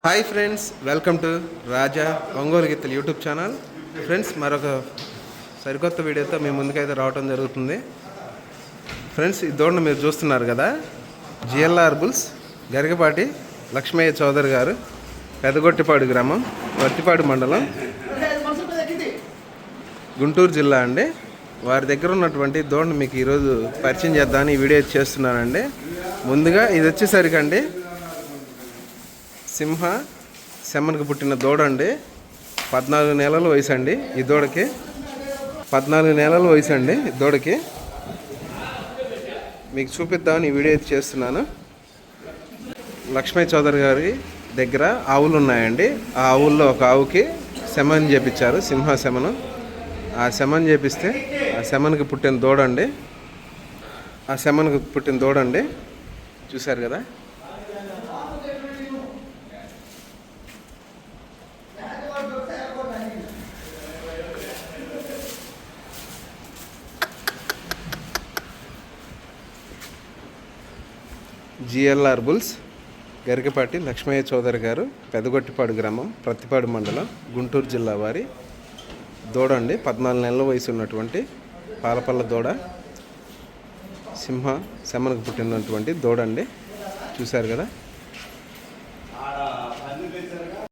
Hi friends, welcome to రాజా ఒంగోలు గిత్తలు YouTube channel. Friends, మరొక సరికొత్త వీడియోతో మీ ముందుకైతే రావడం జరుగుతుంది. ఫ్రెండ్స్, ఈ దూడను మీరు చూస్తున్నారు కదా, జిఎల్ఆర్ బుల్స్ గరికపాటి లక్ష్మయ్య చౌదరి గారు, పెదగొట్టిపాడు గ్రామం, పత్తిపాడు మండలం, గుంటూరు జిల్లా అండి. వారి దగ్గర ఉన్నటువంటి దూడను మీకు ఈరోజు పరిచయం చేద్దామని ఈ వీడియో చేస్తున్నానండి. ముందుగా ఇది వచ్చేసరికి అండి సింహ సెమ్మనికి పుట్టిన దూడ అండి. 14 నెలల వయసు అండి ఈ దూడకి. 14 నెలల వయసు అండి ఈ దూడకి. మీకు చూపిద్దామని ఈ వీడియో చేస్తున్నాను. లక్ష్మయ్య చౌదరి గారి దగ్గర ఆవులు ఉన్నాయండి. ఆ ఆవుల్లో ఒక ఆవుకి సెమన్ చేపించారు, సింహ సెమను. ఆ సెమన్ చేపిస్తే ఆ సెమన్కి పుట్టిన దూడ అండి. ఆ సెమన్కి పుట్టిన దూడ అండి, చూశారు కదా. జిఎల్ఆర్ బుల్స్ గరికపాటి లక్ష్మయ్య చౌదరి గారు, పెదగొట్టిపాడు గ్రామం, ప్రత్తిపాడు మండలం, గుంటూరు జిల్లా వారి దూడ అండి. 14 నెలల వయసు ఉన్నటువంటి పాలపల్ల దూడ, సింహ సెమ్మనికి పుట్టినటువంటి దూడ అండి, చూశారు కదా.